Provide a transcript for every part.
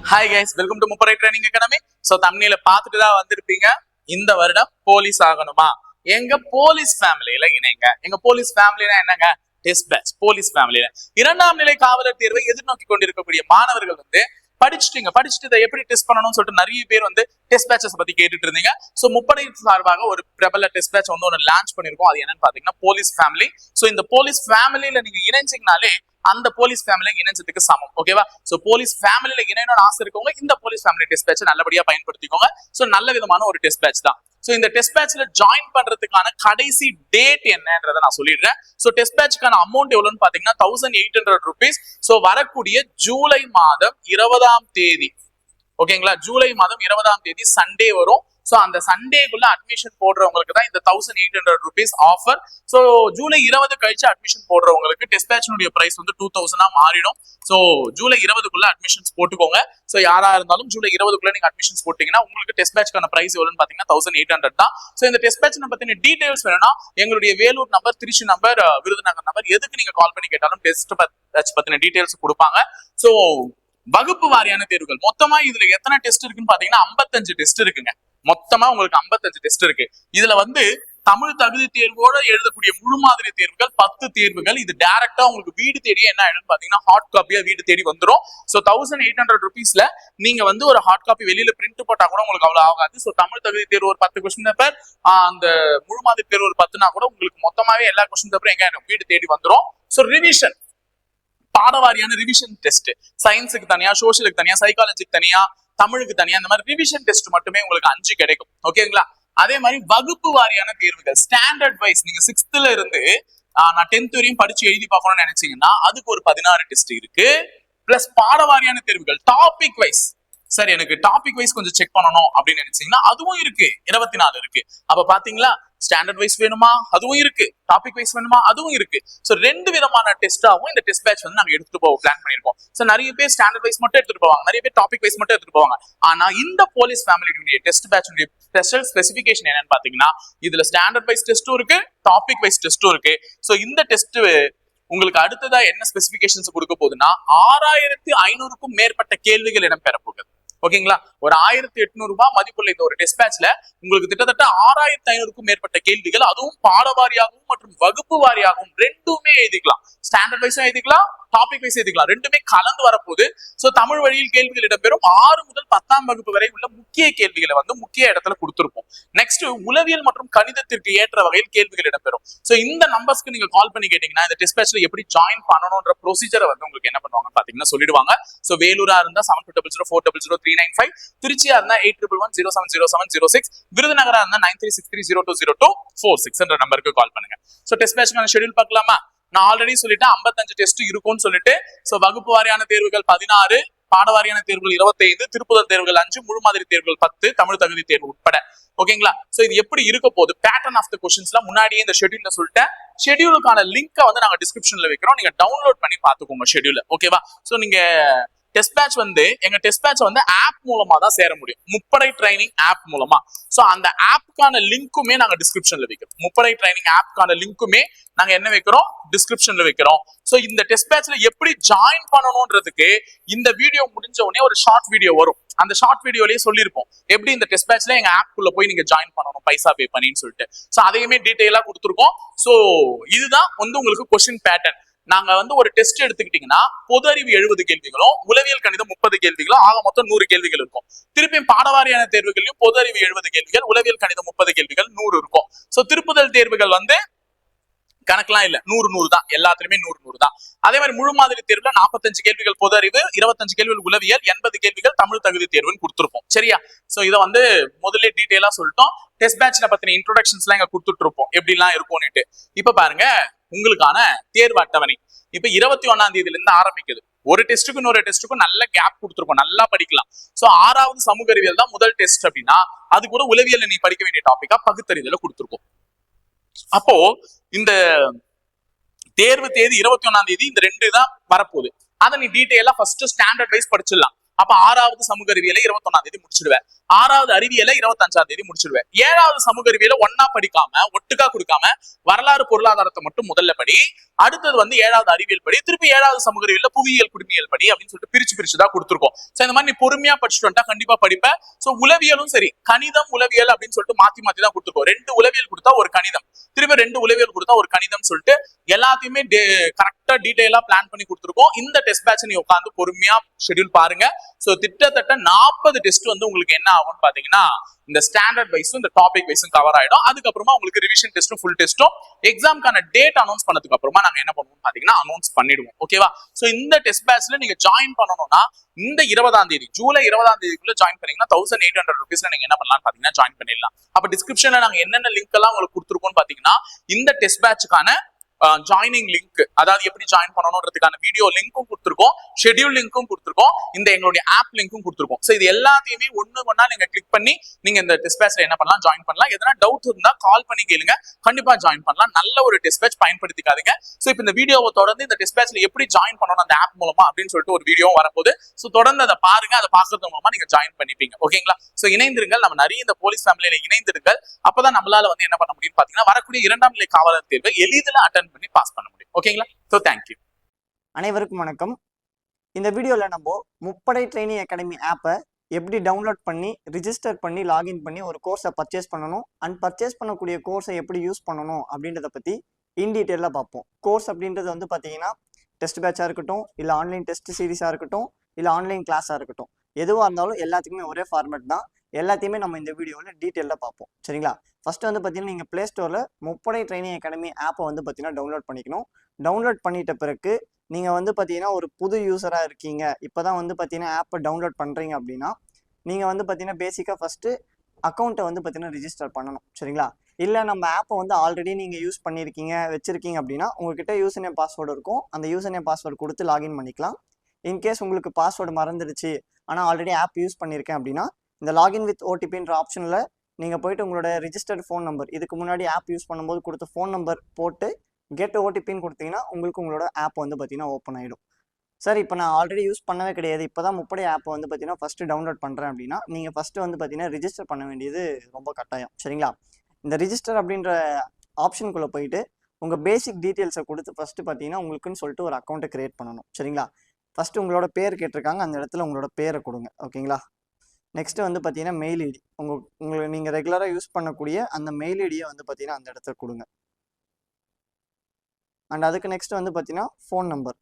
Hi guys, welcome to முப்படை training academy. So தம்ப்நெயில பார்த்துட்டு தான் வந்திருப்பீங்க. இந்த வருடம் போலீஸ் ஆகணுமா? எங்க போலீஸ் ஃபேமிலியில இணைங்க. எங்க போலீஸ் ஃபேமிலினா என்னங்க? Test batch. போலீஸ் ஃபேமிலியில 2ஆம் நிலை காவலர் தேர்வை எதிர்நோக்கி கொண்டிருக்கக்கூடிய மாணவர்கள் படிச்சுட்டு இதை எப்படி டெஸ்ட் பண்ணணும்னு சொல்லிட்டு நிறைய பேர் டெஸ்ட் பேட்சஸ் பத்தி கேட்டுட்டு இருந்தீங்க. ஸோ முப்படை சார்பாக ஒரு பிரபல டெஸ்ட் பேட்ச் ஒன்று லான்ச் பண்ணிருக்கோம். அது என்னன்னு பாத்தீங்கன்னா போலீஸ் ஃபேமிலி. ஸோ இந்த போலீஸ் ஃபேமிலியில நீங்க இணைஞ்சிங்கனாலே அந்த போலீஸ் ஃபேமிலி இணைஞ்சதுக்கு சமம். ஓகேவா? சோ போலீஸ் ஃபேமிலியில இணையணும்னு ஆசை இருக்கவங்க இந்த போலீஸ் ஃபேமிலி டெஸ்ட் பேட்ச் நல்லபடியா பயன்படுத்திக்கோங்க. சோ நல்ல விதமான ஒரு டெஸ்ட் பேட்ச் தான். சோ இந்த டெஸ்ட் பேட்ச்ல ஜாயின் பண்றதுக்கான கடைசி டேட் என்னன்றதை நான் சொல்லிடுறேன். சோ டெஸ்ட் பேட்ச்க்கான அமௌண்ட் எவ்வளவுன்னு பாத்தீங்கன்னா 1800 rupees. சோ வரக்கூடிய ஜூலை மாதம் 20ஆம் தேதி, ஓகேங்களா? ஜூலை மாதம் 20ஆம் தேதி சண்டே வரும். சோ அந்த சண்டேக்குள்ள அட்மிஷன் போடுறவங்களுக்கு தான் இந்த 1800 rupees ஆஃபர். சோ ஜூலை 20 கழிச்சு அட்மிஷன் போடுறவங்களுக்கு டெஸ்ட் பேட்ச்னுடைய பிரைஸ் 2000 மாறிடும். சோ ஜூலை 20க்குள்ள அட்மிஷன்ஸ் போட்டுக்கோங்க. சோ யாரா இருந்தாலும் ஜூலை 20க்குள்ள நீங்க அட்மிஷன்ஸ் போட்டீங்கன்னா உங்களுக்கு டெஸ்ட் பேட்ச்க்கான பிரைஸ் எவ்வளவுன்னு பாத்தீங்கன்னா 1800 தான். சோ இந்த டெஸ்ட் பேட்ச் பத்தின டீடைல்ஸ் வேணும்னா எங்களுடைய Vellore number, Tiruchi number, Virudhunagar number எதுக்கு நீங்க கால் பண்ணி கேட்டாலும் டெஸ்ட் பேட்ச் பத்தின டீடைல்ஸ் கொடுப்பாங்க. சோ வகுப்பு வாரியான தேர்வுகள் மொத்தமா இதுல எத்தனை டெஸ்ட் இருக்குன்னு பாத்தீங்கன்னா 55 டெஸ்ட் இருக்குங்க. மொத்தமா உங்களுக்கு 55 டெஸ்ட் இருக்கு. இதுல தமிழ் தகுதி தேர்வோட எழுதக்கூடிய முழு மாதிரி தேர்வுகள் 10 தேர்வுகள். இது டைரக்டா உங்களுக்கு வீடு தேடி என்ன ஆயிடும்னு பாத்தீங்கன்னா ஹார்ட் காப்பியா வீடு தேடி வந்துடும். சோ 1800 rupeesல நீங்க ஒரு ஹார்ட் காப்பி வெளியில பிரிண்ட் போட்டா கூட உங்களுக்கு அவ்வளவு ஆகாது. சோ தமிழ் தகுதி தேர்வு ஒரு 10 கொஸ்டின் பேப்பர், அந்த முழு மாதிரி தேர்வு ஒரு 10னா கூட உங்களுக்கு மொத்தமாவே எல்லா கொஸ்டின் பேப்பரும் எங்க ஆயிடும்? வீடு தேடி வந்துடும். சோ ரிவிஷன், பாடவாரியான ரிவிஷன் டெஸ்ட், சயின்ஸுக்கு தனியா, சோசியலுக்கு தனியா, சைக்காலஜிக்கு தனியா, தமிழுக்கு தனியா, இந்த மாதிரி ரிவிஷன் டெஸ்ட் மட்டுமே உங்களுக்கு 5 கிடைக்கும். ஓகேங்களா? அதே மாதிரி வகுப்பு வாரியான தேர்வுகள் ஸ்டாண்டர்ட் வைஸ் நீங்க 6th இருந்து நான் 10th வரையும் படிச்சு எழுதி பார்க்கணும்னு நினைச்சீங்கன்னா அதுக்கு ஒரு 16 டெஸ்ட் இருக்கு. பிளஸ் பாடவாரியான தேர்வுகள் டாபிக் வைஸ், சரி எனக்கு டாபிக் வைஸ் கொஞ்சம் செக் பண்ணணும் அப்படின்னு நினைச்சீங்கன்னா அதுவும் இருக்கு, 24 இருக்கு. அப்ப பாத்தீங்களா, ஸ்டாண்டர்ட் வைஸ் வேணுமா அதுவும் இருக்கு, டாபிக் வைஸ் வேணுமா அதுவும் இருக்கு. சோ 2 விதமான டெஸ்டாவும் இந்த டெஸ்ட் பேட்ச் நாங்க எடுத்துட்டு போக பிளான் பண்ணிருக்கோம். சோ நிறைய பேர் ஸ்டாண்டர்ட் வைஸ் மட்டும் எடுத்துட்டு போவாங்க, நிறைய பேர் டாபிக் வைஸ் மட்டும் எடுத்துட்டு போவாங்க. ஆனா இந்த போலீஸ் ஃபேமிலியுடைய டெஸ்ட் பேட்ச் ஸ்பெஷல் ஸ்பெசிபிகேஷன் என்னன்னு பாத்தீங்கன்னா இதுல ஸ்டாண்டர்ட் வைஸ் டெஸ்டும் இருக்கு, டாபிக் வைஸ் டெஸ்டும் இருக்கு. சோ இந்த டெஸ்ட் உங்களுக்கு அடுத்ததா என்ன ஸ்பெசிபிகேஷன்ஸ் கொடுக்க போகுதுன்னா 6500க்கும் மேற்பட்ட கேள்விகள் இடம்பெற போகுது. ஓகேங்களா? ஒரு 1800 ரூபாய் மதிப்புள்ள இந்த ஒரு டெஸ்ட் பேட்ச்ல உங்களுக்கு கிட்டத்தட்ட 6500க்கும் மேற்பட்ட கேள்விகள், அதுவும் பாடவாரியாகவும் மற்றும் வகுப்பு வாரியாகவும் ரெண்டுமே எழுதிக்கலாம். ஸ்டாண்டர்ட் வைஸும் எழுதிக்கலாம், டாபிக் வைஸ் எழுதிக்கலாம், ரெண்டுமே கலந்து வரப்போகுது. சோ தமிழ் வழியில் கேள்விகள் இடம்பெறும். 6 முதல் 10ஆம் வகுப்பு வரை உள்ள முக்கிய கேள்விகளை முக்கிய இடத்துல கொடுத்திருப்போம். நெக்ஸ்ட் உளவியல் மற்றும் கணிதத்திற்கு ஏற்ற வகையில் கேள்விகள் இடம்பெறும். சோ இந்த நம்பர்ஸ்க்கு நீங்க கால் பண்ணி கேட்டீங்கன்னா இந்த டெஸ்ட் பேட்ச்ல எப்படி ஜாயின் பண்ணணும்ன்ற ப்ரொசீஜரை உங்களுக்கு என்ன பண்ணுவாங்க பாத்தீங்கன்னா சொல்லிடுவாங்க. சோ வேலூரா இருந்தா 7200400395, திருச்சியா இருந்தா 8111070706, விருதுநகரா இருந்தா 9363020246 என்ற நம்பருக்கு கால் பண்ணுங்க. சோ டெஸ்ட் பேட்ச்க்கான ஷெட்யூல் பார்க்கலாமா? நான் ஆல்ரெடி சொல்லிட்டேன் 55 டெஸ்ட் இருக்கும்னு சொல்லிட்டு. சோ வகுப்பு வாரியான தேர்வுகள் 16, பாடவாரியான தேர்வுகள் 25, திருப்புதல் தேர்வுகள் 5, முழு மாதிரி தேர்வுகள் 10, தமிழ் தகுதி தேர்வு உட்பட. ஓகேங்களா? சோ இது எப்படி இருக்க போகுது, பேட்டர்ன் ஆஃப் த क्वेश्चंसலாம் முன்னாடியே இந்த ஷெட்யூல்ல சொல்லிட்டேன். ஷெட்யூலுக்கான லிங்கை நாங்க டிஸ்கிரிப்ஷன்ல வைக்கிறோம், நீங்க டவுன்லோட் பண்ணி பாத்துக்கோங்க ஷெட்யூல. ஓகேவா? சோ நீங்க டெஸ்ட் பேட்ச் எங்க டெஸ்ட் பேட்ச் ஆப் மூலமா தான் சேர முடியும், முப்படை ட்ரைனிங் ஆப் மூலமா. சோ அந்த ஆப்கான லிங்க்குமே நாங்க டிஸ்கிரிப்ஷன்ல வைக்கிறோம். முப்படை ட்ரைனிங் ஆப்கான லிங்க்குமே நாங்க என்ன வைக்கிறோம்? டிஸ்கிரிப்ஷன்ல வைக்கிறோம். சோ இந்த டெஸ்ட் பேட்ச்ல எப்படி ஜாயின் பண்ணணும்ன்றதுக்கு இந்த வீடியோ முடிஞ்ச உடனே ஒரு ஷார்ட் வீடியோ வரும். அந்த ஷார்ட் வீடியோலயே சொல்லிருப்போம் எப்படி இந்த டெஸ்ட் பேட்ச்ல எங்க ஆப் குள்ள போய் நீங்க ஜாயின் பண்ணணும் பைசா பே பண்ணின்னு சொல்லிட்டு. சோ அதையுமே டீடைலா கொடுத்துருக்கோம். சோ இதுதான் உங்களுக்கு கொஸ்டின் பேட்டர்ன். நாங்க ஒரு டெஸ்ட் எடுத்துக்கிட்டீங்கன்னா பொது அறிவு 70 கேள்விகளும், உளவியல் கணிதம் 30 கேள்விகளும், ஆக மொத்தம் 100 கேள்விகள் இருக்கும். திருப்பியும் பாடவாரியான தேர்வுகளையும் பொது அறிவு 70 கேள்விகள், உளவியல் கணிதம் 30 கேள்விகள், 100 இருக்கும். சோ திருப்புதல் தேர்வுகள் கணக்கெல்லாம் இல்ல, 100 தான், எல்லாத்துலயுமே 100 தான். அதே மாதிரி முழு மாதிரி தேர்வுல 45 கேள்விகள் பொது அறிவு, 25 கேள்விகள் உளவியல், 80 கேள்விகள் தமிழ் தகுதி தேர்வுன்னு கொடுத்திருப்போம். சரியா? சோ இதை முதல்ல டீடைலா சொல்லிட்டோம். டெஸ்ட் பேட்ச்ல பத்தின இன்ட்ரோடக்ஷன்ஸ் எல்லாம் இங்க கொடுத்துட்டு இருப்போம் எப்படி எல்லாம் இருக்கும்னுட்டு. இப்ப பாருங்க உங்களுக்கான தேர்வு அட்டவணை இப்ப 21ஆம் தேதியில இருந்து ஆரம்பிக்குது. ஒரு டெஸ்ட்டுக்கும் இன்னொரு டெஸ்ட்டுக்கும் நல்ல கேப் கொடுத்துருக்கோம், நல்லா படிக்கலாம். சோ 6வது சமூக அறிவியல் தான் முதல் டெஸ்ட் அப்படின்னா அது கூட உளவியல் நீ படிக்க வேண்டிய டாபிக்கா பகுத்தறிதல கொடுத்துருக்கோம். அப்போ இந்த தேர்வு தேதி 21ஆம் தேதி இந்த 2 தான் வரப்போகுது. அதை நீ டீடைலா ஃபர்ஸ்ட் ஸ்டாண்டர்ட் வைஸ் படிச்சிடலாம். அப்ப 6வது சமூக அறிவியலை 21ஆம் தேதி முடிச்சிடுவேன், 6வது அறிவியலை 25ஆம் தேதி முடிச்சிடுவேன். 7வது சமூக அறிவியலை ஒன்னா படிக்காம ஒட்டுக்கா கொடுக்காம வரலாறு பொருளாதாரத்தை மட்டும் முதல்ல படி, அடுத்தது வந்து 7வது அறிவியல் படி, திருப்பி 7வது சமூக அறிவியல் புவியியல் குடிமியல் படி அப்படின்னு சொல்லிட்டு பிரிச்சு தான் கொடுத்துருக்கோம். சோ இந்த மாதிரி நீ பொறுமையா படிச்சுட்டு வந்தா கண்டிப்பா படிப்ப. சோ உளவியலும் சரி, கணிதம் உளவியல் அப்படின்னு சொல்லிட்டு மாத்தி தான் கொடுத்துருக்கோம். 2 உளவியல் கொடுத்தா ஒரு கணிதம், திருப்பி 2 உளவியல் கொடுத்தா ஒரு கணிதம் சொல்லிட்டு எல்லாத்தையுமே கரெக்டா டீடைலா பிளான் பண்ணி கொடுத்துருக்கோம். இந்த டெஸ்ட் பேட்ச் நீ உட்காந்து பொறுமையா ஷெட்யூல் பாருங்க. சோ கிட்டத்தட்ட 40 டெஸ்ட் வந்து உங்களுக்கு என்ன ஆகும்னு பாத்தீங்கன்னா இந்த ஸ்டாண்டர்ட் வைஸும் இந்த டாபிக் வைஸும் கவர் ஆயிடும். அதுக்கப்புறமா உங்களுக்கு ரிவிஷன் டெஸ்ட்டும் ஃபுல் டெஸ்ட்டும் எக்ஸாம்க்கான டேட் அனௌன்ஸ் பண்ணதுக்கு அப்புறமா நாங்க என்ன பண்ணுவோம் பாத்தீங்கன்னா அனௌன்ஸ் பண்ணிடுவோம். ஓகேவா? சோ இந்த டெஸ்ட் பேட்ச்ல நீங்க ஜாயின் பண்ணணும்னா இந்த 20ஆம் தேதி ஜூலை 20ஆம் தேதிக்குள்ள ஜாயின் பண்ணீங்கன்னா 1800 rupeesல நீங்க என்ன பண்ணலாம் பாத்தீங்கன்னா ஜாயின் பண்ணிடலாம். அப்ப டிஸ்கிரிப்ஷன்ல நாங்க என்னென்ன லிங்க் எல்லாம் உங்களுக்கு கொடுத்துருக்கோம் பாத்தீங்கன்னா இந்த டெஸ்ட் பேட்ச்க்கான ஜாயினிங் லிங்க், அதாவது எப்படி ஜாயின் பண்ணணும்ன்றதுக்கான வீடியோ லிங்க்கும் கொடுத்துருக்கோம், ஷெட்யூல் லிங்க்கும் கொடுத்துருக்கோம், இந்த எங்களுடைய ஆப் லிங்க்கும் கொடுத்துருக்கோம். சோ இது எல்லாத்தையுமே ஒண்ணா நீங்க கிளிக் பண்ணி நீங்க இந்த டெஸ்ட் பேட்ச்ல என்ன பண்ணலாம் ஜாயின் பண்ணலாம். எதனா டவுட் இருந்தா கால் பண்ணி கேளுங்க, கண்டிப்பா ஜாயின் பண்ணலாம். நல்ல ஒரு டெஸ்ட் பேட்ச், பயன்படுத்திக்காதீங்க. சோ இப்போ இந்த வீடியோவை தொடர்ந்து இந்த டெஸ்ட் பேட்ச்ல எப்படி ஜாயின் பண்ணணும் அந்த ஆப் மூலமா அப்படின்னு சொல்லிட்டு ஒரு வீடியோ வரப்போகுது. சோ தொடர்ந்து அதை பாருங்க, அதை பாக்குறது மூலமா நீங்க ஜாயின் பண்ணிப்பீங்க. ஓகேங்களா? சோ இணைந்திருங்கள், நம்ம நிறைய இந்த போலீஸ் ஃபேமிலியில இணைந்திருங்கள். அப்பதான் நம்மளால வந்து என்ன பண்ண முடியும் பாத்தீங்கன்னா வரக்கூடிய 2ஆம் நிலை காவலர் தேர்வை எளிதில் அட்டன் பண்ணி பாஸ் பண்ண முடியும். ஓகேங்களா? So thank you. அனைவருக்கும் வணக்கம். இந்த வீடியோல நம்ம முப்படை ட்ரைனிங் அகாடமி ஆப்பை எப்படி டவுன்லோட் பண்ணி ரிஜிஸ்டர் பண்ணி லாகின் பண்ணி ஒரு கோர்ஸை பர்ச்சேஸ் பண்ணணும் அண்ட் பர்ச்சேஸ் பண்ணக்கூடிய கோர்ஸை எப்படி யூஸ் பண்ணணும் அப்படின்றத பற்றி இன் டீட்டெயிலாக பார்ப்போம். கோர்ஸ் அப்படின்றது வந்து பார்த்தீங்கன்னா டெஸ்ட் பேட்சாக இருக்கட்டும், இல்லை ஆன்லைன் டெஸ்ட் சீரிஸாக இருக்கட்டும், இல்லை ஆன்லைன் கிளாஸாக இருக்கட்டும், எதுவாக இருந்தாலும் எல்லாத்துக்குமே ஒரே ஃபார்மேட் தான். எல்லாத்தையுமே நம்ம இந்த வீடியோவில் டீட்டெயிலாக பார்ப்போம். சரிங்களா? ஃபர்ஸ்ட் வந்து பார்த்தீங்கன்னா நீங்கள் ப்ளே ஸ்டோரில் முப்படை ட்ரைனிங் அகாடமி ஆப்பை வந்து பார்த்தீங்கன்னா டவுன்லோட் பண்ணிக்கணும். டவுன்லோட் பண்ணிட்ட பிறகு நீங்கள் வந்து பார்த்தீங்கன்னா ஒரு புது யூஸராக இருக்கீங்க, இப்போ தான் வந்து பார்த்தீங்கன்னா ஆப்பை டவுன்லோட் பண்ணுறீங்க அப்படின்னா நீங்கள் வந்து பார்த்தீங்கன்னா பேசிக்காக ஃபஸ்ட்டு அக்கௌண்ட்டை வந்து பார்த்தீங்கன்னா ரிஜிஸ்டர் பண்ணணும். சரிங்களா? இல்லை நம்ம ஆப்பை வந்து ஆல்ரெடி நீங்கள் யூஸ் பண்ணியிருக்கீங்க வச்சுருக்கீங்க அப்படின்னா உங்கள்கிட்ட யூசர் நேம் பாஸ்வேர்டு இருக்கும், அந்த யூசர் நேம் பாஸ்வேர்டு கொடுத்து லாகின் பண்ணிக்கலாம். இன்கேஸ் உங்களுக்கு பாஸ்வேர்டு மறந்துடுச்சு ஆனால் ஆல்ரெடி ஆப் யூஸ் பண்ணியிருக்கேன் அப்படின்னா இந்த லாகின் வித் ஓடிபின்ற ஆப்ஷனில் நீங்கள் போய்ட்டு உங்களோட ரிஜிஸ்டர்ட் ஃபோன் நம்பர், இதுக்கு முன்னாடி ஆப் யூஸ் பண்ணும்போது கொடுத்த ஃபோன் நம்பர் போட்டு கெட் ஓடிபின்னு கொடுத்தீங்கன்னா உங்களுக்கு உங்களோட ஆப் வந்து பார்த்தீங்கன்னா ஓப்பன் ஆகிடும். சார் இப்போ நான் ஆல்ரெடி யூஸ் பண்ணவே கிடையாது, இப்போ தான் முப்படை ஆப்பை வந்து பார்த்தீங்கன்னா ஃபஸ்ட்டு டவுன்லோட் பண்ணுறேன் அப்படின்னா நீங்கள் ஃபஸ்ட்டு வந்து பார்த்தீங்கன்னா ரிஜிஸ்டர் பண்ண வேண்டியது ரொம்ப கட்டாயம். சரிங்களா? இந்த ரிஜிஸ்டர் அப்படின்ற ஆப்ஷனுக்குள்ளே போயிட்டு உங்கள் பேசிக் டீட்டெயில்ஸை கொடுத்து ஃபஸ்ட்டு பார்த்தீங்கன்னா உங்களுக்குன்னு சொல்லிட்டு ஒரு அக்கௌண்ட்டை க்ரியேட் பண்ணணும். சரிங்களா? ஃபஸ்ட்டு உங்களோட பேர் கேட்டிருக்காங்க, அந்த இடத்துல உங்களோட பேரை கொடுங்க. ஓகேங்களா? நெக்ஸ்ட்டு வந்து பார்த்தீங்கன்னா மெயில் ஐடி, உங்களை நீங்கள் ரெகுலராக யூஸ் பண்ணக்கூடிய அந்த மெயில் ஐடியை வந்து பார்த்தீங்கன்னா அந்த இடத்துல கொடுங்க. அண்ட் அதுக்கு நெக்ஸ்ட் வந்து பார்த்தீங்கன்னா ஃபோன் நம்பர்.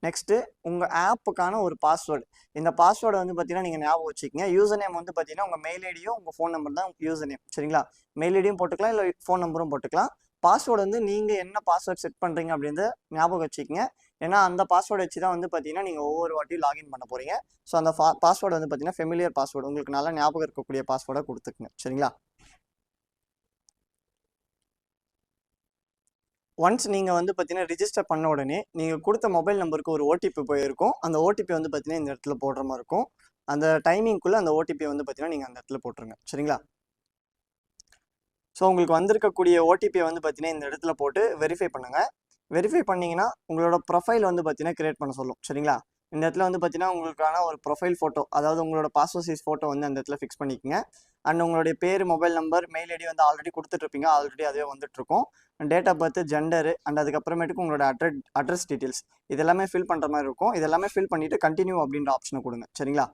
நெக்ஸ்ட்டு உங்கள் ஆப்புக்கான ஒரு பாஸ்வேர்டு. இந்த பாஸ்வேர்டை வந்து பார்த்தீங்கன்னா நீங்கள் ஞாபகம் வச்சுக்கோங்க. யூசர் நேம் வந்து பார்த்தீங்கன்னா உங்கள் மெயில் ஐடியும் உங்கள் ஃபோன் நம்பர் தான் யூசர் நேம். சரிங்களா? மெயில் ஐடியும் போட்டுக்கலாம், இல்லை ஃபோன் நம்பரும் போட்டுக்கலாம். பாஸ்வேர்டு வந்து நீங்கள் என்ன பாஸ்வேர்டு செட் பண்ணுறீங்க அப்படின்றத ஞாபகம் வச்சுக்கோங்க. ஏன்னா அந்த பாஸ்வேர்டு வச்சு தான் வந்து பார்த்தீங்கன்னா நீங்கள் ஒவ்வொரு வாட்டியும் லாகின் பண்ண போகிறீங்க. ஸோ அந்த பாஸ்வேர்டு வந்து பார்த்தீங்கன்னா ஃபெமிலியர் பாஸ்வேர்டு, உங்களுக்கு நல்லா ஞாபகம் இருக்கக்கூடிய பாஸ்வேர்டை கொடுத்துக்குங்க. சரிங்களா? ஒன்ஸ் நீங்கள் வந்து பார்த்தீங்கன்னா ரிஜிஸ்டர் பண்ண உடனே நீங்கள் கொடுத்த மொபைல் நம்பருக்கு ஒரு ஓடிபி போயிருக்கும். அந்த ஓடிபி வந்து பார்த்தீங்கன்னா இந்த இடத்துல போடுற மாதிரி இருக்கும். அந்த டைமிங்குள்ளே அந்த ஓடிபி வந்து பார்த்தீங்கன்னா நீங்கள் அந்த இடத்துல போட்டுருங்க. சரிங்களா? ஸோ உங்களுக்கு வந்திருக்கக்கூடிய ஓடிபியை வந்து பார்த்தீங்கன்னா இந்த இடத்துல போட்டு வெரிஃபை பண்ணுங்கள். வெரிஃபை பண்ணிங்கன்னா உங்களோட ப்ரொஃபைல் வந்து பார்த்தீங்கன்னா கிரியேட் பண்ண சொல்லும். சரிங்களா? இந்த இடத்துல வந்து பார்த்தீங்கன்னா உங்களுக்கான ஒரு ப்ரொஃபைல் ஃபோட்டோ, அதாவது உங்களோட பாஸ்போர்ட் சைஸ் ஃபோட்டோ வந்து அந்த இடத்துல ஃபிக்ஸ் பண்ணிக்கோங்க. அண்ட் உங்களுடைய பேர், மொபைல் நம்பர், மெயில் ஐடி வந்து ஆல்ரெடி கொடுத்துட்ருப்பீங்க, ஆல்ரெடி அதுவே வந்துட்டுருக்கும். Date of birth, gender and அதுக்கப்புறமேட்டுக்கு உங்களோட அட்ரஸ் டீட்டெயில்ஸ் இதெல்லாமே ஃபில் பண்ணுற மாதிரி இருக்கும். இதெல்லாமே ஃபில் பண்ணிவிட்டு கண்டினியூ அப்படின்ற ஆப்ஷனை கொடுங்க. சரிங்களா?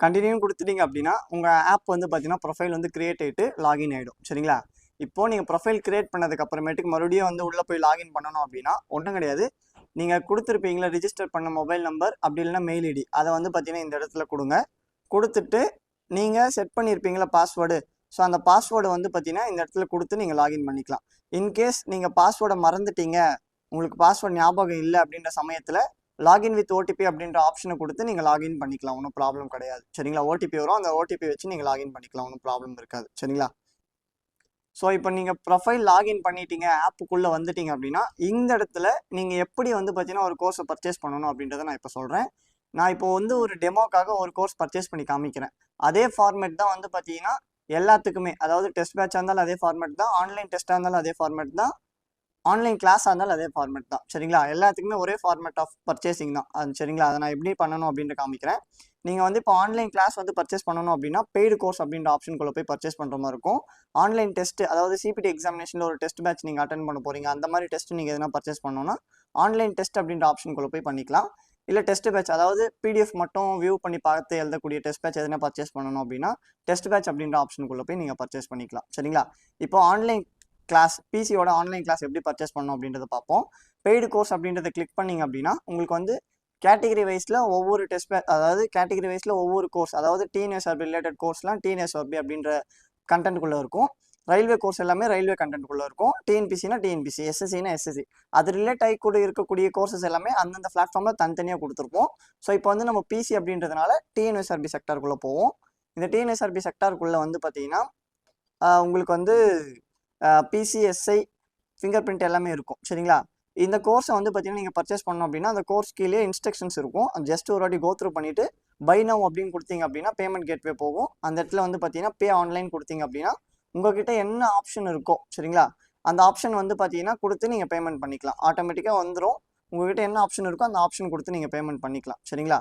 கண்டினியூ கொடுத்துட்டீங்க அப்படின்னா உங்கள் ஆப் வந்து பார்த்தீங்கன்னா ப்ரொஃபைல் வந்து கிரியேட் ஆகிட்டு லாகின் ஆகிடும். சரிங்களா? இப்போது நீங்கள் ப்ரொஃபைல் கிரியேட் பண்ணதுக்கு அப்புறமேட்டுக்கு மறுபடியும் வந்து உள்ளே போய் லாகின் பண்ணணும் அப்படின்னா ஒன்றும் கிடையாது. நீங்கள் கொடுத்துருப்பீங்களா ரிஜிஸ்டர் பண்ண மொபைல் நம்பர் அப்படி இல்லைன்னா மெயில் ஐடி, அதை வந்து பார்த்தீங்கன்னா இந்த இடத்துல கொடுங்க. கொடுத்துட்டு நீங்கள் செட் பண்ணியிருப்பீங்களா பாஸ்வேர்டு, ஸோ அந்த பாஸ்வேர்டை வந்து பார்த்தீங்கன்னா இந்த இடத்துல கொடுத்து நீங்கள் லாகின் பண்ணிக்கலாம். இன்கேஸ் நீங்கள் பாஸ்வேர்டை மறந்துட்டீங்க, உங்களுக்கு பாஸ்வேர்டு ஞாபகம் இல்லை அப்படின்ற சமயத்தில் லாகின் வித் ஓடிபி அப்படின்ற ஆப்ஷனை கொடுத்து நீங்கள் லாகின் பண்ணிக்கலாம். ஒன்றும் ப்ராப்ளம் கிடையாது. சரிங்களா? ஓடிபி வரும், அந்த ஓடிபி வச்சு நீங்கள் லாகின் பண்ணிக்கலாம், ஒன்றும் ப்ராப்ளம் இருக்காது. சரிங்களா? ஸோ இப்போ நீங்கள் ப்ரொஃபைல் லாகின் பண்ணிட்டீங்க, ஆப்புக்குள்ளே வந்துட்டீங்க அப்படின்னா இந்த இடத்துல நீங்கள் எப்படி வந்து பார்த்தீங்கன்னா ஒரு கோர்ஸை பர்ச்சேஸ் பண்ணணும் அப்படின்றத நான் இப்போ சொல்கிறேன். நான் இப்போ வந்து ஒரு டெமோக்காக ஒரு கோர்ஸ் பர்ச்சேஸ் பண்ணி காமிக்கிறேன். அதே ஃபார்மேட் தான் வந்து பார்த்தீங்கன்னா எல்லாத்துக்குமே, அதாவது டெஸ்ட் பேட்சாக இருந்தாலும் அதே ஃபார்மேட் தான், ஆன்லைன் டெஸ்ட்டாக இருந்தாலும் அதே ஃபார்மேட் தான், ஆன்லைன் கிளாஸாக இருந்தாலும் அதே ஃபார்மேட் தான் சரிங்களா. எல்லாத்துக்குமே ஒரே ஃபார்மேட் ஆஃப் பர்ச்சேசிங் தான் அது சரிங்களா. அதை நான் எப்படி பண்ணணும் அப்படின்ட்டு காமிக்கிறேன். நீங்கள் வந்து இப்போ ஆன்லைன் கிளாஸ் வந்து பர்ச்சேஸ் பண்ணணும் அப்படின்னா பெய்டு கோர்ஸ் அப்படின்ற ஆப்ஷனுக்குள்ளே போய் பர்ச்சேஸ் பண்ணுற மாதிரி இருக்கும். ஆன்லைன் டெஸ்ட் அதாவது சிபிடி எக்ஸாமினேஷனில் ஒரு டெஸ்ட் பேட்ச் நீங்கள் அட்டன் பண்ண போகிறீங்க, அந்த மாதிரி டெஸ்ட் நீங்கள் எதனா பர்ச்சேஸ் பண்ணணும்னா ஆன்லைன் டெஸ்ட் அப்படின்ற ஆப்ஷனுக்குள்ளே போய் பண்ணிக்கலாம். இல்லை டெஸ்ட் பேட்ச் அதாவது பிடிஎஃப் மட்டும் வியூ பண்ணி பார்த்து எழுதக்கூடிய டெஸ்ட் பேட்ச் எதனா பர்ச்சேஸ் பண்ணணும் அப்படின்னா டெஸ்ட் பேட்ச் அப்படின்ற ஆப்ஷனுக்குள்ளே போய் நீங்கள் பர்ச்சேஸ் பண்ணிக்கலாம் சரிங்களா. இப்போ ஆன்லைன் கிளாஸ் பிசியோட ஆன்லைன் கிளாஸ் எப்படி பர்ச்சேஸ் பண்ணணும் அப்படின்றத பார்ப்போம். பெய்டு கோர்ஸ் அப்படின்றத கிளிக் பண்ணிங்க அப்படின்னா உங்களுக்கு வந்து கேட்டகரி வைஸில் ஒவ்வொரு டெஸ்ட் அதாவது கேட்டகரி வைஸில் ஒவ்வொரு கோர்ஸ் அதாவது டிஎன்எஸ்ஆர்பி ரிலேட்டட் கோர்ஸ்லாம் டிஎன்எஸ்ஆர்பி அப்படின்ற கண்டென்ட்குள்ளே இருக்கும். ரயில்வே கோர்ஸ் எல்லாமே ரயில்வே கண்டென்ட்குள்ளே இருக்கும். டிஎன்பிசினா டிஎன்பிசி, எஸ்எஸ்சினா எஸ்எஸ்சி, அது ரிலேட் ஆகி கூட இருக்கக்கூடிய கோர்சஸ் எல்லாமே அந்தந்த பிளாட்ஃபார்மில் தனித்தனியாக கொடுத்துருப்போம். ஸோ இப்போ வந்து நம்ம பிசி அப்படின்றதுனால டிஎன்எஸ்ஆர்பி செக்டாருக்குள்ளே போவோம். இந்த டிஎன்எஸ்ஆர்பி செக்டாருக்குள்ளே வந்து பார்த்தீங்கன்னா உங்களுக்கு வந்து பிசிஎஸ்ஐ ஃபிங்கர் பிரிண்ட் எல்லாமே இருக்கும் சரிங்களா. இந்த கோர்ஸை வந்து பார்த்தீங்கன்னா நீங்கள் பர்ச்சேஸ் பண்ணணும் அப்படின்னா அந்த கோர்ஸ் கீழே இன்ஸ்ட்ரக்ஷன்ஸ் இருக்கும். அது ஜஸ்ட் ஒரு வாட்டி கோ த்ரூ பண்ணிவிட்டு பை நவ் அப்படின்னு கொடுத்தீங்க அப்படின்னா பேமெண்ட் கேட்வே போகும். அந்த இடத்துல வந்து பார்த்தீங்கன்னா பே ஆன்லைன் கொடுத்தீங்க அப்படின்னா உங்ககிட்ட என்ன ஆப்ஷன் இருக்கோ சரிங்களா அந்த ஆப்ஷன் வந்து பார்த்தீங்கன்னா கொடுத்து நீங்கள் பேமெண்ட் பண்ணிக்கலாம். ஆட்டோமேட்டிக்காக வந்துடும். உங்ககிட்ட என்ன ஆப்ஷன் இருக்கோ அந்த ஆப்ஷன் கொடுத்து நீங்கள் பேமெண்ட் பண்ணிக்கலாம் சரிங்களா.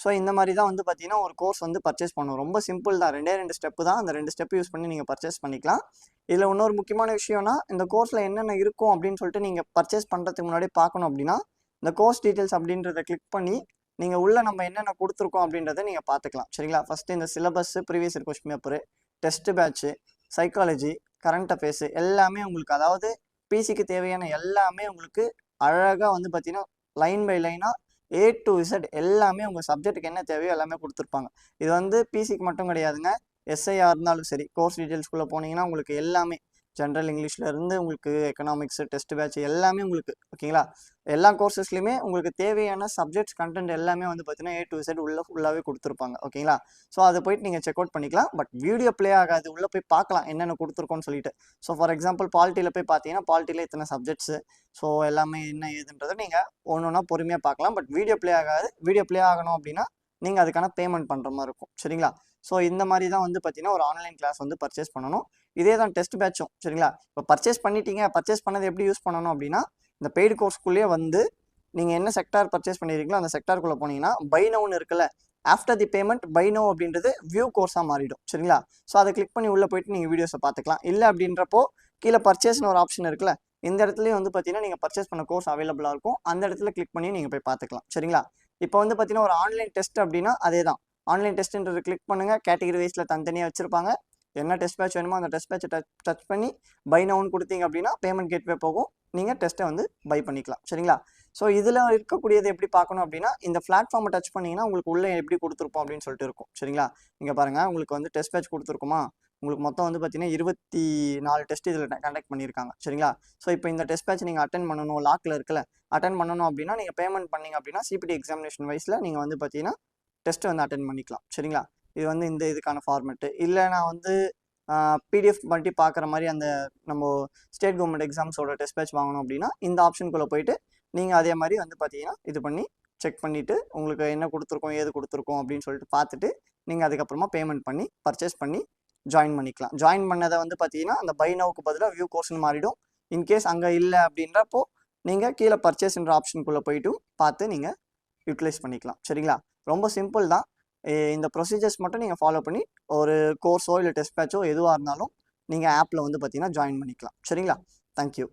ஸோ இந்த மாதிரி தான் வந்து பார்த்தீங்கன்னா ஒரு கோர்ஸ் வந்து பர்ச்சேஸ் பண்ணும். ரொம்ப சிம்பிள் தான், 2 ஸ்டெப்பு தான். அந்த 2 ஸ்டெப் யூஸ் பண்ணி நீங்கள் பர்ச்சேஸ் பண்ணிக்கலாம். இதில் இன்னொரு முக்கியமான விஷயம்னா இந்த கோர்ஸில் என்னென்ன இருக்கும் அப்படின்னு சொல்லிட்டு நீங்கள் பர்ச்சேஸ் பண்ணுறதுக்கு முன்னாடி பார்க்கணும் அப்படின்னா இந்த கோர்ஸ் டீட்டெயில்ஸ் அப்படின்றத கிளிக் பண்ணி நீங்கள் உள்ளே நம்ம என்னென்ன கொடுத்துருக்கோம் அப்படின்றத நீங்கள் பார்த்துக்கலாம் சரிங்களா. ஃபஸ்ட்டு இந்த syllabus, previous year question paper, test patch, psychology, current affairs எல்லாமே உங்களுக்கு அதாவது பிசிக்கு தேவையான எல்லாமே உங்களுக்கு அழகாக வந்து பார்த்தீங்கன்னா லைன் பை லைனாக A to Z எல்லாமே உங்கள் சப்ஜெக்ட்டுக்கு என்ன தேவையோ எல்லாமே கொடுத்துருப்பாங்க. இது வந்து பிசிக்கு மட்டும் கிடையாதுங்க, எஸ்ஐயாக இருந்தாலும் சரி. கோர்ஸ் டீட்டெயில்ஸ்குள்ளே போனீங்கன்னா உங்களுக்கு எல்லாமே ஜென்ரல் இங்கிலீஷில் இருந்து உங்களுக்கு எக்கனாமிக்ஸ், டெஸ்ட் பேட்ச் எல்லாமே உங்களுக்கு ஓகேங்களா. எல்லா கோர்சஸ்லையுமே உங்களுக்கு தேவையான சப்ஜெக்ட்ஸ் கண்டென்ட் எல்லாமே வந்து பார்த்தீங்கன்னா A to Z ஃபுல்லாகவே கொடுத்துருப்பாங்க ஓகேங்களா. ஸோ அதை போயிட்டு நீங்கள் செக் அவுட் பண்ணிக்கலாம். பட் வீடியோ ப்ளே ஆகாது, உள்ளே போய் பார்க்கலாம் என்னென்ன கொடுத்துருக்கோன்னு சொல்லிட்டு. ஸோ ஃபார் எக்ஸாம்பிள் பாலிட்டியில் போய் பார்த்தீங்கன்னா பாலிட்டியில் இத்தனை சப்ஜெக்ட்ஸு ஸோ எல்லாமே என்ன ஏதுன்றதை நீங்கள் ஒன்று ஒன்றா பொறுமையாக பார்க்கலாம். பட் வீடியோ ப்ளே ஆகாது. வீடியோ ப்ளே ஆகணும் அப்படின்னா நீங்கள் அதுக்கான பேமெண்ட் பண்ணுற மாதிரி இருக்கும் சரிங்களா. ஸோ இந்த மாதிரி தான் வந்து பார்த்தீங்கன்னா ஒரு ஆன்லைன் கிளாஸ் வந்து பர்ச்சேஸ் பண்ணணும். இதே தான் டெஸ்ட் பேட்சும் சரிங்களா. இப்போ பர்ச்சேஸ் பண்ணிட்டீங்க, பர்ச்சேஸ் பண்ணது எப்படி யூஸ் பண்ணணும் அப்படின்னா இந்த பெய்டு கோர்ஸ்க்குள்ளேயே வந்து நீங்கள் என்ன செக்டார் பர்ச்சேஸ் பண்ணியிருக்கீங்களோ அந்த செக்டாருக்குள்ளே போனீங்கன்னா பை நவுன்னு இருக்குல்ல, after the payment buy now அப்படின்றது வியூ கோர்ஸாக மாறிடும் சரிங்களா. ஸோ அதை கிளிக் பண்ணி உள்ளே போயிட்டு நீங்கள் வீடியோஸை பார்த்துக்கலாம். இல்லை அப்படின்றப்போ கீழே பர்ச்சேஸ்னு ஒரு ஆப்ஷன் இருக்குல்ல, இந்த இடத்துலையும் வந்து பார்த்தீங்கன்னா நீங்கள் பர்ச்சேஸ் பண்ண கோர்ஸ் அவைலபிளாக இருக்கும். அந்த இடத்துல கிளிக் பண்ணி நீங்கள் போய் பார்த்துக்கலாம் சரிங்களா. இப்போ வந்து பார்த்தீங்கன்னா ஒரு ஆன்லைன் டெஸ்ட் அப்படின்னா அதே தான். ஆன்லைன் டெஸ்ட்ன்றது கிளிக் பண்ணுங்கள், கேட்டகரி வைஸில் தனித்தனியாக வச்சுருப்பாங்க. என்ன டெஸ்ட் பேட்ச் வேணுமோ அந்த டெஸ்ட் பேட்சை டச் பண்ணி பை நவுன்னு கொடுத்தீங்க அப்படின்னா பேமெண்ட் கேட்வே போகும். நீங்கள் டெஸ்ட்டை வந்து பை பண்ணிக்கலாம் சரிங்களா. ஸோ இதில் இருக்கக்கூடியது எப்படி பார்க்கணும் அப்படின்னா இந்த பிளாட்ஃபார்மை டச் பண்ணிங்கன்னா உங்களுக்கு உள்ளே எப்படி கொடுத்துருப்போம் அப்படின்னு சொல்லிட்டு இருக்கும் சரிங்களா. இங்கே பாருங்கள், உங்களுக்கு வந்து டெஸ்ட் பேட்ச் கொடுத்துருக்குமா, உங்களுக்கு மொத்தம் வந்து பார்த்தீங்கன்னா 24 டெஸ்ட் இதில் கண்டக்ட் பண்ணியிருக்காங்க சரிங்களா. ஸோ இப்போ இந்த டெஸ்ட் பேட்ச் நீங்கள் அட்டன் பண்ணணும், லாக்கில் இருக்குல்ல, அட்டன் பண்ணணும் அப்படின்னா நீங்கள் பேமெண்ட் பண்ணிங்க அப்படின்னா சிபிடி எக்ஸாமினேஷன் வைஸில் நீங்கள் வந்து பார்த்தீங்கன்னா டெஸ்ட்டை வந்து அட்டன் பண்ணிக்கலாம் சரிங்களா. இது வந்து இந்த இதுக்கான ஃபார்மெட்டு. இல்லை நான் வந்து பிடிஎஃப் மட்டும் பார்க்குற மாதிரி அந்த நம்ம ஸ்டேட் கவர்மெண்ட் எக்ஸாம்ஸோட டெஸ்ட் பேட்ச் வாங்கணும் அப்படின்னா இந்த ஆப்ஷனுக்குள்ளே போயிட்டு நீங்கள் அதே மாதிரி வந்து பார்த்தீங்கன்னா இது பண்ணி செக் பண்ணிவிட்டு உங்களுக்கு என்ன கொடுத்துருக்கோம் ஏது கொடுத்துருக்கோம் அப்படின்னு சொல்லிட்டு பார்த்துட்டு நீங்கள் அதுக்கப்புறமா பேமெண்ட் பண்ணி பர்ச்சேஸ் பண்ணி ஜாயின் பண்ணிக்கலாம். ஜாயின் பண்ணதை வந்து பார்த்தீங்கன்னா அந்த பை நவுக்கு பதிலாக வியூ கோர்ஸ்னு மாறிடும். இன்கேஸ் அங்கே இல்லை அப்படின்றப்போ நீங்கள் கீழே பர்ச்சேஸ்ன்ற ஆப்ஷனுக்குள்ளே போயிட்டு பார்த்து நீங்கள் யூட்டிலைஸ் பண்ணிக்கலாம் சரிங்களா. ரொம்ப சிம்பிள் தான். இந்த ப்ரொசீஜர்ஸ் மட்டும் நீங்கள் ஃபாலோ பண்ணி ஒரு கோர்ஸோ இல்லை டெஸ்ட் பேட்சோ எதுவாக இருந்தாலும் நீங்கள் ஆப்பில் வந்து பார்த்தீங்கன்னா ஜாயின் பண்ணிக்கலாம் சரிங்களா. தேங்க்யூ.